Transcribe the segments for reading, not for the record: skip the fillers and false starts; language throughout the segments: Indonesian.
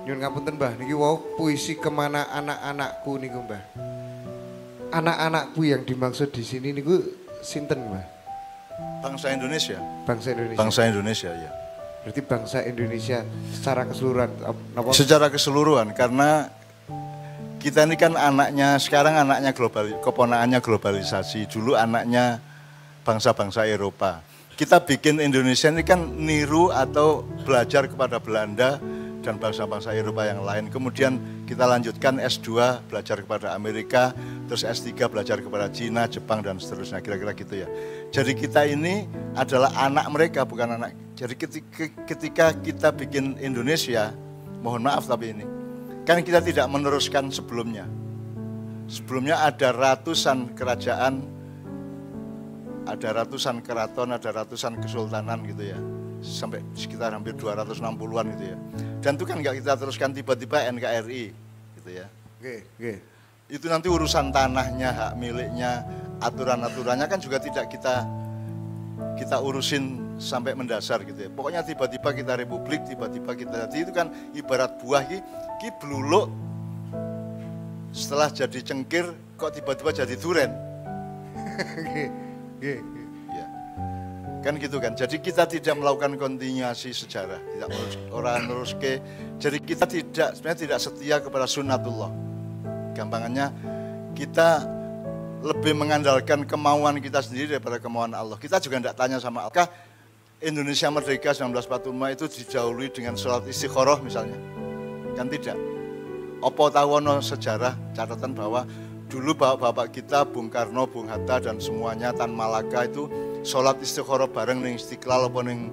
Nyun ngapunten Mbah, niki wau puisi kemana anak-anakku niku Mbah. Anak-anakku yang dimaksud di sini niku sinten Mbah? Bangsa Indonesia. Bangsa Indonesia. Bangsa Indonesia ya. Berarti bangsa Indonesia secara keseluruhan. Apa? Secara keseluruhan karena kita ini kan anaknya sekarang anaknya global, keponakannya globalisasi. Dulu anaknya bangsa-bangsa Eropa. Kita bikin Indonesia ini kan niru atau belajar kepada Belanda dan bangsa-bangsa Eropa yang lain. Kemudian kita lanjutkan S2 belajar kepada Amerika, terus S3 belajar kepada Cina, Jepang dan seterusnya, kira-kira gitu ya. Jadi kita ini adalah anak mereka, bukan anak. Jadi ketika kita bikin Indonesia, mohon maaf tapi ini, kan kita tidak meneruskan sebelumnya. Sebelumnya ada ratusan kerajaan, ada ratusan keraton, ada ratusan kesultanan gitu ya. Sampai sekitar hampir 260-an gitu ya. Dan itu kan nggak kita teruskan tiba-tiba NKRI gitu ya. Oke. Itu nanti urusan tanahnya, hak miliknya, aturan-aturannya kan juga tidak kita urusin sampai mendasar gitu ya. Pokoknya tiba-tiba kita republik, tiba-tiba kita jadi itu kan ibarat buah ki beluluk setelah jadi cengkir kok tiba-tiba jadi duren. Ya. Kan gitu kan. Jadi kita tidak melakukan kontinuasi sejarah, tidak orang neruske. Jadi kita sebenarnya tidak setia kepada sunnatullah. Gampangannya kita lebih mengandalkan kemauan kita sendiri daripada kemauan Allah. Kita juga tidak tanya sama Allah. Indonesia Merdeka 1945 itu didahului dengan sholat istikharah misalnya. Kan tidak. Apa tawono sejarah catatan bahwa dulu bapak-bapak kita, Bung Karno, Bung Hatta dan semuanya Tan Malaka itu sholat istikharah bareng ning Istiqlal apa ning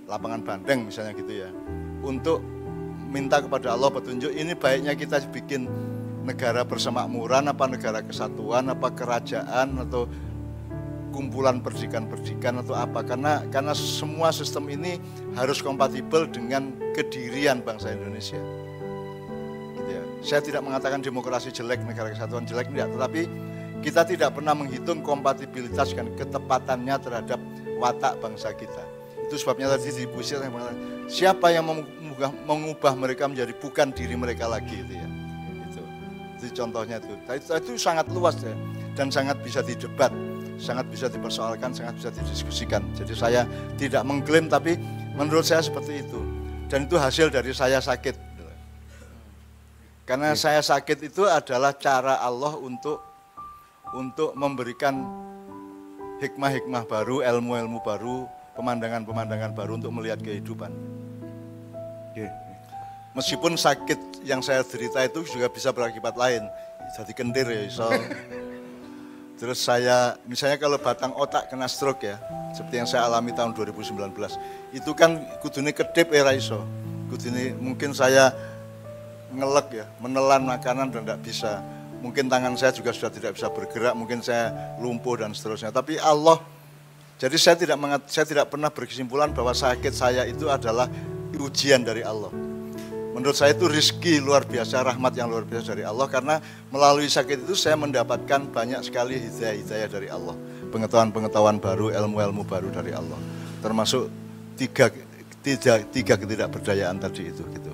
lapangan Bandeng misalnya gitu ya. Untuk minta kepada Allah petunjuk, ini baiknya kita bikin negara persemakmuran apa negara kesatuan apa kerajaan atau kumpulan perdikan-perdikan atau apa, karena semua sistem ini harus kompatibel dengan kedirian bangsa Indonesia. Gitu ya. Saya tidak mengatakan demokrasi jelek, negara kesatuan jelek, tidak, tetapi kita tidak pernah menghitung kompatibilitas dan ketepatannya terhadap watak bangsa kita. Itu sebabnya tadi di puisi saya mengatakan, siapa yang mengubah mereka menjadi bukan diri mereka lagi itu ya. Itu contohnya itu. Itu sangat luas ya, dan sangat bisa didebat, sangat bisa dipersoalkan, sangat bisa didiskusikan. Jadi saya tidak mengklaim, tapi menurut saya seperti itu. Dan itu hasil dari saya sakit. Karena saya sakit itu adalah cara Allah untuk memberikan hikmah-hikmah baru, ilmu-ilmu baru, pemandangan-pemandangan baru untuk melihat kehidupan. Meskipun sakit yang saya derita itu juga bisa berakibat lain. Jadi kendir ya, so. Terus saya, misalnya kalau batang otak kena stroke ya, seperti yang saya alami tahun 2019, itu kan kudune kedip era iso. Kudune mungkin saya ngelek ya, menelan makanan dan tidak bisa. Mungkin tangan saya juga sudah tidak bisa bergerak, mungkin saya lumpuh dan seterusnya. Tapi Allah, jadi saya tidak pernah berkesimpulan bahwa sakit saya itu adalah ujian dari Allah. Menurut saya itu rezeki luar biasa, rahmat yang luar biasa dari Allah, karena melalui sakit itu saya mendapatkan banyak sekali hidayah-hidayah dari Allah, pengetahuan-pengetahuan baru, ilmu-ilmu baru dari Allah, termasuk tiga ketidakberdayaan tadi itu gitu.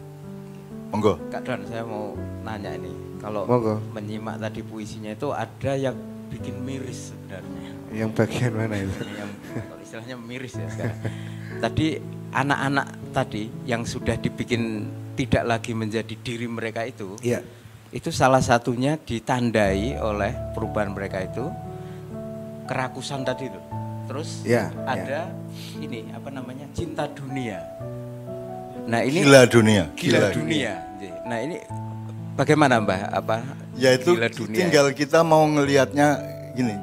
Monggo. Kak Don, saya mau nanya ini, kalau menyimak tadi puisinya itu ada yang bikin miris sebenarnya. Yang bagian mana itu? Yang kalau istilahnya miris ya sekarang. Tadi anak-anak tadi yang sudah dibikin tidak lagi menjadi diri mereka itu, ya. Itu salah satunya ditandai oleh perubahan mereka itu kerakusan tadi itu. Terus ya, ada ini apa namanya, cinta dunia. Nah ini gila dunia. Nah ini bagaimana Mbah? Apa? Ya itu tinggal kita mau ngelihatnya gini.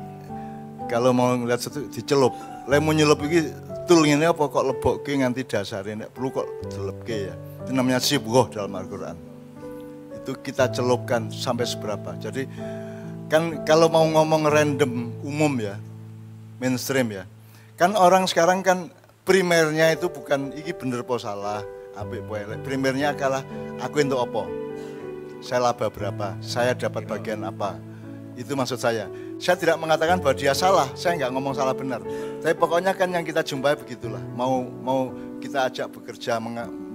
Kalau mau ngelihat satu dicelup, lemu nyelup iki tul ngene apa kok lebokke nganti dasare nek perlu kok dilepke ya. Itu namanya sibghah dalam Al-Qur'an. Itu kita celupkan sampai seberapa. Jadi kan kalau mau ngomong random umum ya, mainstream ya. Kan orang sekarang kan primernya itu bukan iki bener po salah, apik po elek. Primernya adalah aku entuk apa? Saya laba berapa? Saya dapat bagian apa? Itu maksud saya. Saya tidak mengatakan bahwa dia salah, saya nggak ngomong salah benar. Tapi pokoknya kan yang kita jumpai begitulah. Mau kita ajak bekerja,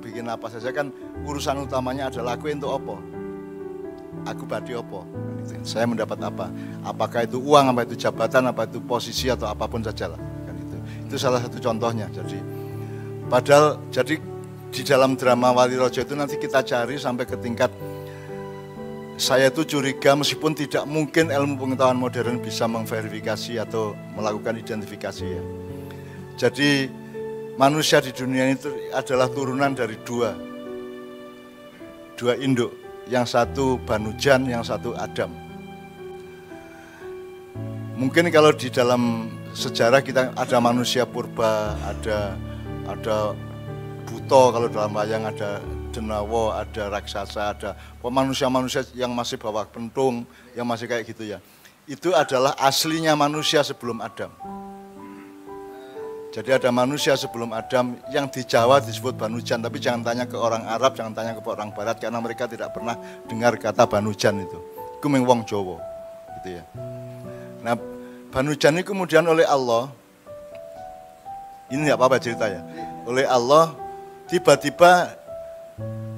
bikin apa saja kan urusan utamanya adalah aku untuk apa? Aku badi apa? Saya mendapat apa? Apakah itu uang, apa itu jabatan, apa itu posisi atau apapun sajalah. Kan itu salah satu contohnya. Jadi padahal jadi di dalam drama Walirojo itu nanti kita cari sampai ke tingkat saya itu curiga meskipun tidak mungkin ilmu pengetahuan modern bisa memverifikasi atau melakukan identifikasi ya. Jadi manusia di dunia ini adalah turunan dari dua induk, yang satu Banujan, yang satu Adam. Mungkin kalau di dalam sejarah kita ada manusia purba, ada Buto, kalau dalam wayang ada Denawa, ada raksasa, ada manusia-manusia yang masih bawa pentung, yang masih kayak gitu ya. Itu adalah aslinya manusia sebelum Adam. Jadi ada manusia sebelum Adam yang di Jawa disebut Banujan, tapi jangan tanya ke orang Arab, jangan tanya ke orang Barat, karena mereka tidak pernah dengar kata Banujan itu. Itu wong Jawa, gitu ya. Nah, Banujan ini kemudian oleh Allah, ini nggak apa-apa cerita ya, oleh Allah tiba-tiba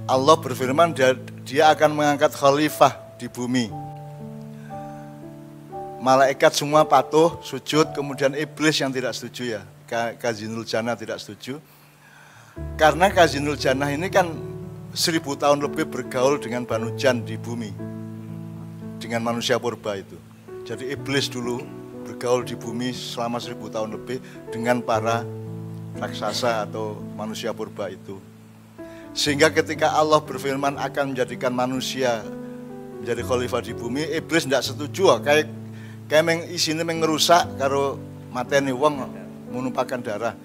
Allah berfirman dia akan mengangkat khalifah di bumi. Malaikat semua patuh, sujud, kemudian iblis yang tidak setuju ya. Kazinul Jannah tidak setuju. Karena Kazinul Jannah ini kan 1000 tahun lebih bergaul dengan Banujan di bumi. Dengan manusia purba itu. Jadi iblis dulu bergaul di bumi selama 1000 tahun lebih dengan para raksasa atau manusia purba itu. Sehingga ketika Allah berfirman akan menjadikan manusia menjadi khalifah di bumi, iblis tidak setuju. Kayak isinya ngerusak karo mateni wong, menumpahkan darah,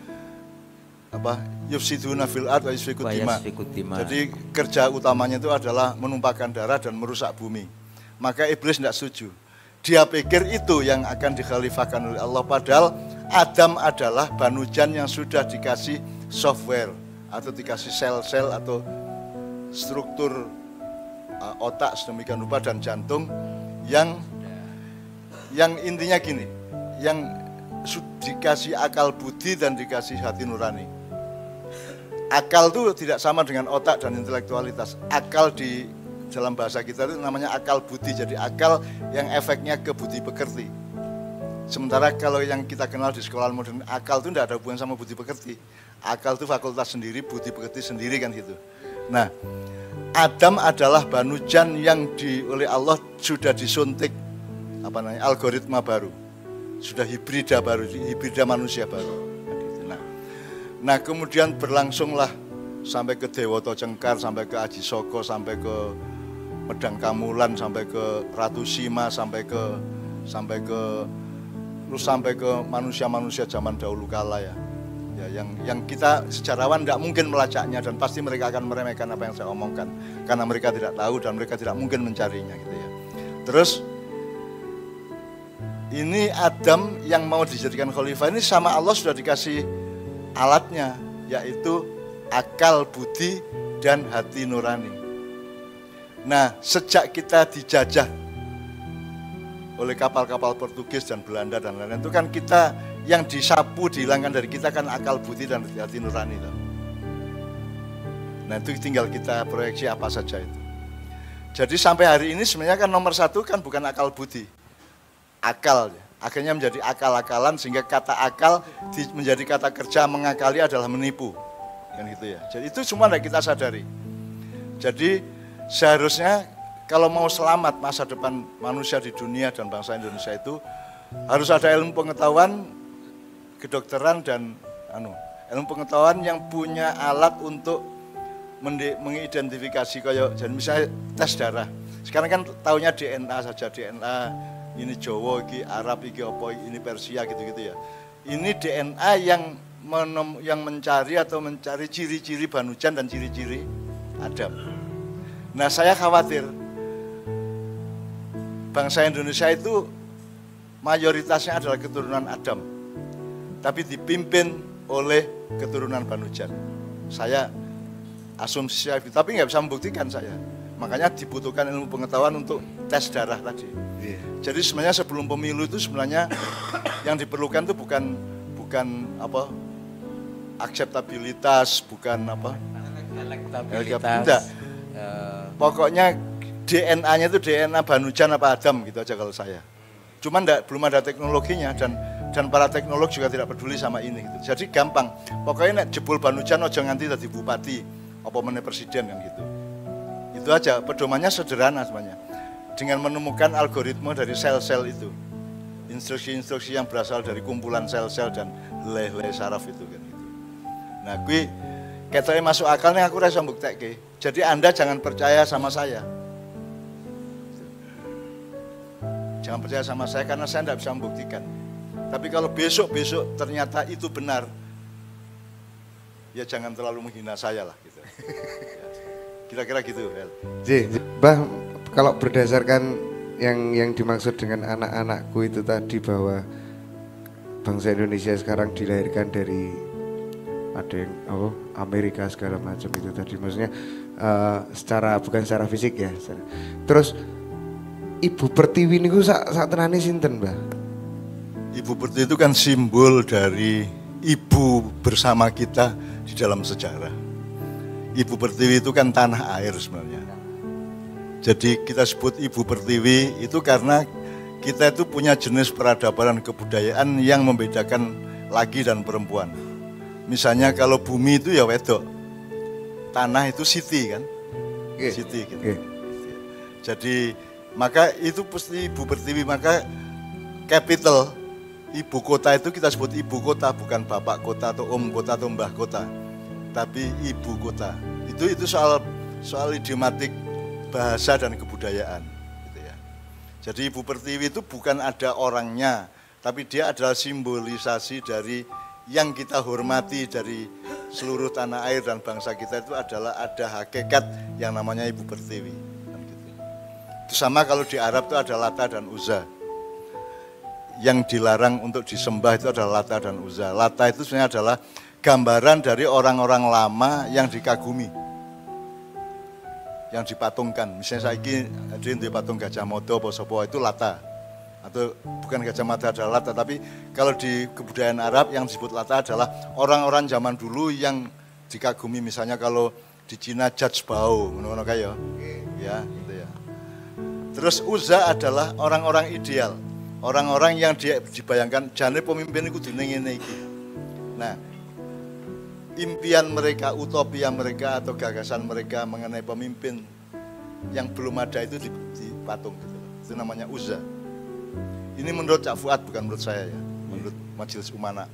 yufsiduna fil ard wa yasfikud dima. Jadi kerja utamanya itu adalah menumpahkan darah dan merusak bumi. Maka iblis tidak setuju. Dia pikir itu yang akan dikhalifahkan oleh Allah, padahal Adam adalah Banujan yang sudah dikasih software atau dikasih sel-sel atau struktur otak sedemikian rupa dan jantung yang intinya gini, yang dikasih akal budi dan dikasih hati nurani. Akal itu tidak sama dengan otak dan intelektualitas. Akal di dalam bahasa kita itu namanya akal budi. Jadi akal yang efeknya ke budi pekerti. Sementara kalau yang kita kenal di sekolah modern, akal itu tidak ada hubungan sama budi pekerti. Akal itu fakultas sendiri, budi pekerti sendiri kan gitu. Nah, Adam adalah Banujan yang oleh Allah sudah disuntik algoritma baru. Sudah hibrida baru, hibrida manusia baru. Nah kemudian berlangsunglah sampai ke Dewata Cengkar, sampai ke Aji Soko, sampai ke Medang Kamulan, sampai ke Ratu Sima, sampai ke manusia-manusia zaman dahulu kala ya. Yang kita sejarawan tidak mungkin melacaknya dan pasti mereka akan meremehkan apa yang saya omongkan karena mereka tidak tahu dan mereka tidak mungkin mencarinya gitu ya. Terus ini Adam yang mau dijadikan khalifah ini sama Allah sudah dikasih alatnya, yaitu akal budi dan hati nurani. Nah, sejak kita dijajah oleh kapal-kapal Portugis dan Belanda dan lain-lain, itu kan kita yang disapu, dihilangkan dari kita kan akal budi dan hati nurani. Nah, itu tinggal kita proyeksi apa saja itu. Jadi sampai hari ini sebenarnya kan nomor satu kan bukan akal budi. Akal, akhirnya menjadi akal-akalan sehingga kata akal menjadi kata kerja, mengakali adalah menipu, kan gitu ya. Jadi itu semua tidak kita sadari. Jadi seharusnya kalau mau selamat masa depan manusia di dunia dan bangsa Indonesia itu harus ada ilmu pengetahuan, kedokteran dan ilmu pengetahuan yang punya alat untuk mengidentifikasi kayak jadi misalnya tes darah. Sekarang kan taunya DNA saja, DNA ini Jawa, ini Arab, ini apa, ini Persia gitu-gitu ya. Ini DNA yang mencari ciri-ciri Banujan dan ciri-ciri Adam. Nah, saya khawatir bangsa Indonesia itu mayoritasnya adalah keturunan Adam, tapi dipimpin oleh keturunan Banujan. Saya asumsi, tapi nggak bisa membuktikan saya. Makanya dibutuhkan ilmu pengetahuan untuk tes darah tadi. Jadi sebenarnya sebelum pemilu itu sebenarnya yang diperlukan itu bukan akseptabilitas, bukan elektabilitas. Pokoknya DNA-nya itu DNA Banujan apa Adam gitu aja kalau saya. Cuman belum ada teknologinya dan para teknolog juga tidak peduli sama ini gitu. Jadi gampang. Pokoknya nek jebul Banujan aja nganti tadi bupati, apa meneh presiden kan gitu. Itu aja, pedomannya sederhana sebenarnya. Dengan menemukan algoritma dari sel-sel itu. Instruksi-instruksi yang berasal dari kumpulan sel-sel dan leh-leh saraf itu kan gitu. Nah, kui ketoknya masuk akal nih aku rasa mbuktekke. Jadi Anda jangan percaya sama saya. Jangan percaya sama saya karena saya tidak bisa membuktikan. Tapi kalau besok-besok ternyata itu benar, ya jangan terlalu menghina saya lah gitu. Kira-kira gitu, Hel. Mbah, kalau berdasarkan yang dimaksud dengan anak-anakku itu tadi bahwa bangsa Indonesia sekarang dilahirkan dari ada yang Amerika segala macam itu tadi, maksudnya bukan secara fisik ya. Terus Ibu Pertiwi niku sak tenane sinten, Mbah? Ibu Pertiwi itu kan simbol dari ibu bersama kita di dalam sejarah. Ibu Pertiwi itu kan tanah air sebenarnya. Jadi kita sebut Ibu Pertiwi itu karena kita itu punya jenis peradaban dan kebudayaan yang membedakan laki dan perempuan. Misalnya kalau bumi itu ya wedok, tanah itu siti kan, siti gitu. Jadi maka itu pasti Ibu Pertiwi, maka capital ibu kota itu kita sebut ibu kota, bukan bapak kota atau om kota atau mbah kota, tapi ibu kota. Itu soal idiomatik bahasa dan kebudayaan gitu ya. Jadi Ibu Pertiwi itu bukan ada orangnya, tapi dia adalah simbolisasi dari yang kita hormati dari seluruh tanah air dan bangsa kita itu adalah ada hakikat yang namanya Ibu Pertiwi. Itu sama kalau di Arab itu ada Lata dan Uzza. Yang dilarang untuk disembah itu adalah Lata dan Uzza. Lata itu sebenarnya adalah gambaran dari orang-orang lama yang dikagumi, yang dipatungkan. Misalnya saiki ada di patung Gajah Mada apa sapa itu Lata. Atau bukan Gajah Mada adalah Lata, tapi kalau di kebudayaan Arab yang disebut Lata adalah orang-orang zaman dulu yang dikagumi. Misalnya kalau di Cina Judge Bao, ngono-ngono kaya. Ya, gitu ya. Terus Uzza adalah orang-orang ideal. Orang-orang yang dia dibayangkan jane pemimpin itu dene ngene iki. Nah, impian mereka, utopia mereka atau gagasan mereka mengenai pemimpin yang belum ada itu dipatung gitu. Itu namanya Uzza. Ini menurut Cak Fuad, bukan menurut saya ya, menurut Majelis Umana.